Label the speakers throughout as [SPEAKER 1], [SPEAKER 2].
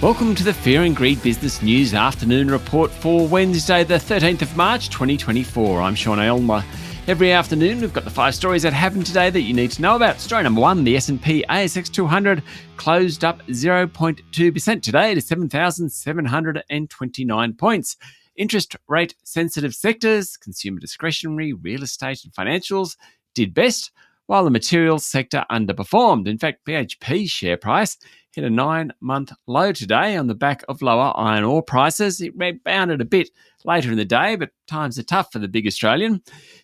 [SPEAKER 1] Welcome to the Fear and Greed Business News Afternoon Report for Wednesday, the 13th of March, 2024. I'm Sean Aylmer. Every afternoon, we've got the 5 stories that happened today that you need to know about. Story number 1, the S&P ASX 200 closed up 0.2% today to 7,729 points. Interest rate sensitive sectors, consumer discretionary, real estate and financials did best, while the materials sector underperformed. In fact, BHP's share price hit a 9-month low today on the back of lower iron ore prices. It rebounded a bit later in the day, but times are tough for the big Australian.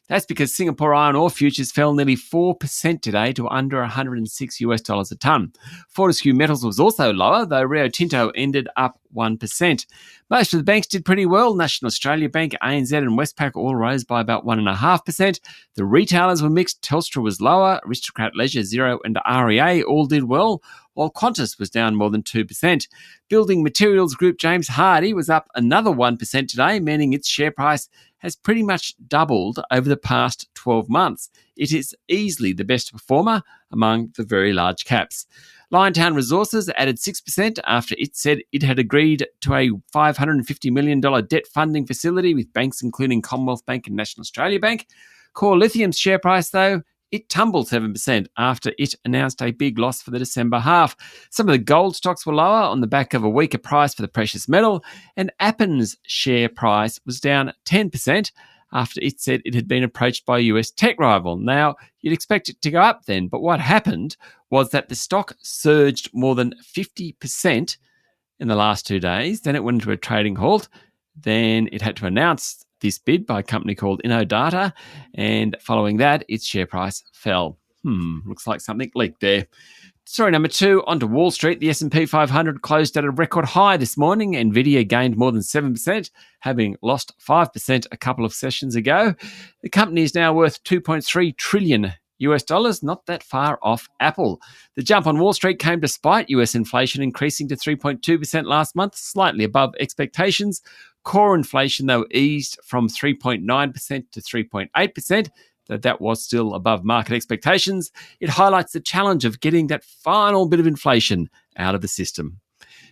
[SPEAKER 1] That's because Singapore iron ore futures fell nearly 4% today to under $106 a tonne. Fortescue Metals was also lower, though Rio Tinto ended up 1%. Most of the banks did pretty well. National Australia Bank, ANZ and Westpac all rose by about 1.5%. The retailers were mixed. Telstra was lower. Aristocrat Leisure, Xero and REA all did well, while Qantas was down more than 2%. Building materials group James Hardie was up another 1% today, meaning its share price has pretty much doubled over the past 12 months. It is easily the best performer among the very large caps. Liontown Resources added 6% after it said it had agreed to a $550 million debt funding facility with banks including Commonwealth Bank and National Australia Bank. Core Lithium's share price, though, it tumbled 7% after it announced a big loss for the December half. Some of the gold stocks were lower on the back of a weaker price for the precious metal, and Appen's share price was down 10% after it said it had been approached by a US tech rival. Now, you'd expect it to go up then, but what happened was that the stock surged more than 50% in the last 2 days. Then it went into a trading halt. Then it had to announce this bid by a company called InnoData, and following that, its share price fell. Looks like something leaked there. Story number 2, onto Wall Street. The S&P 500 closed at a record high this morning. Nvidia gained more than 7%, having lost 5% a couple of sessions ago. The company is now worth $2.3 trillion, not that far off Apple. The jump on Wall Street came despite US inflation increasing to 3.2% last month, slightly above expectations. Core inflation, though, eased from 3.9% to 3.8%, though that was still above market expectations. It highlights the challenge of getting that final bit of inflation out of the system.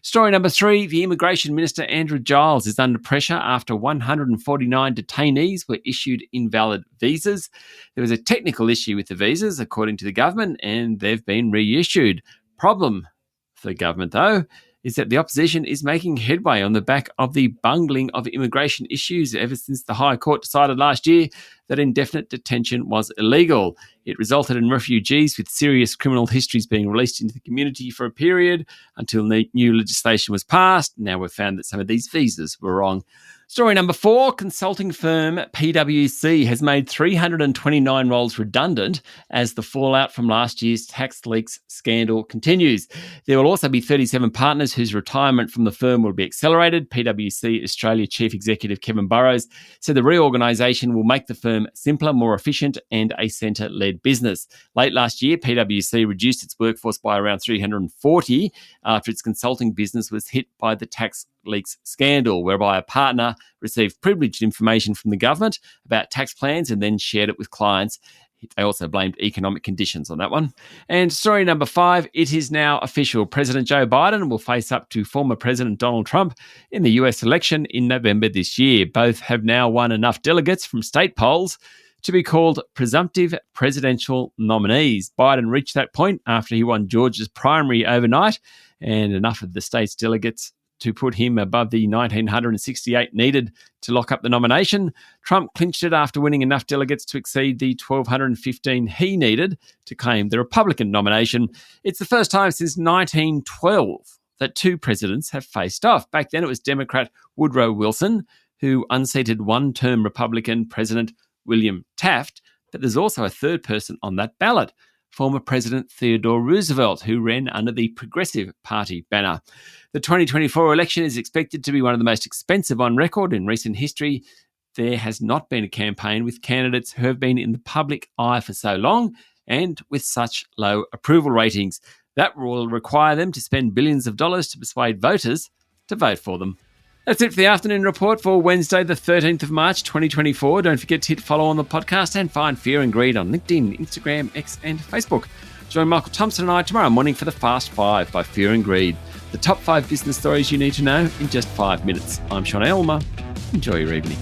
[SPEAKER 1] Story number 3, the Immigration Minister Andrew Giles is under pressure after 149 detainees were issued invalid visas. There was a technical issue with the visas, according to the government, and they've been reissued. Problem for the government, though, is that the opposition is making headway on the back of the bungling of immigration issues ever since the High Court decided last year that indefinite detention was illegal. It resulted in refugees with serious criminal histories being released into the community for a period until new legislation was passed. Now we've found that some of these visas were wrong. Story number 4, consulting firm PwC has made 329 roles redundant as the fallout from last year's tax leaks scandal continues. There will also be 37 partners whose retirement from the firm will be accelerated. PwC Australia Chief Executive Kevin Burrows said the reorganisation will make the firm simpler, more efficient and a centre-led business. Late last year, PwC reduced its workforce by around 340 after its consulting business was hit by the tax leaks scandal, whereby a partner received privileged information from the government about tax plans and then shared it with clients. They also blamed economic conditions on that one. And story number 5, it is now official. President Joe Biden will face up to former President Donald Trump in the US election in November this year. Both have now won enough delegates from state polls to be called presumptive presidential nominees. Biden reached that point after he won Georgia's primary overnight, and enough of the state's delegates to put him above the 1,968 needed to lock up the nomination. Trump clinched it after winning enough delegates to exceed the 1,215 he needed to claim the Republican nomination. It's the first time since 1912 that 2 presidents have faced off. Back then it was Democrat Woodrow Wilson who unseated one-term Republican President William Taft, but there's also a third person on that ballot, former President Theodore Roosevelt, who ran under the Progressive Party banner. The 2024 election is expected to be one of the most expensive on record in recent history. There has not been a campaign with candidates who have been in the public eye for so long and with such low approval ratings. That will require them to spend billions of dollars to persuade voters to vote for them. That's it for the afternoon report for Wednesday, the 13th of March, 2024. Don't forget to hit follow on the podcast and find Fear and Greed on LinkedIn, Instagram, X and Facebook. Join Michael Thompson and I tomorrow morning for the Fast 5 by Fear and Greed. The top 5 business stories you need to know in just 5 minutes. I'm Sean Elmer. Enjoy your evening.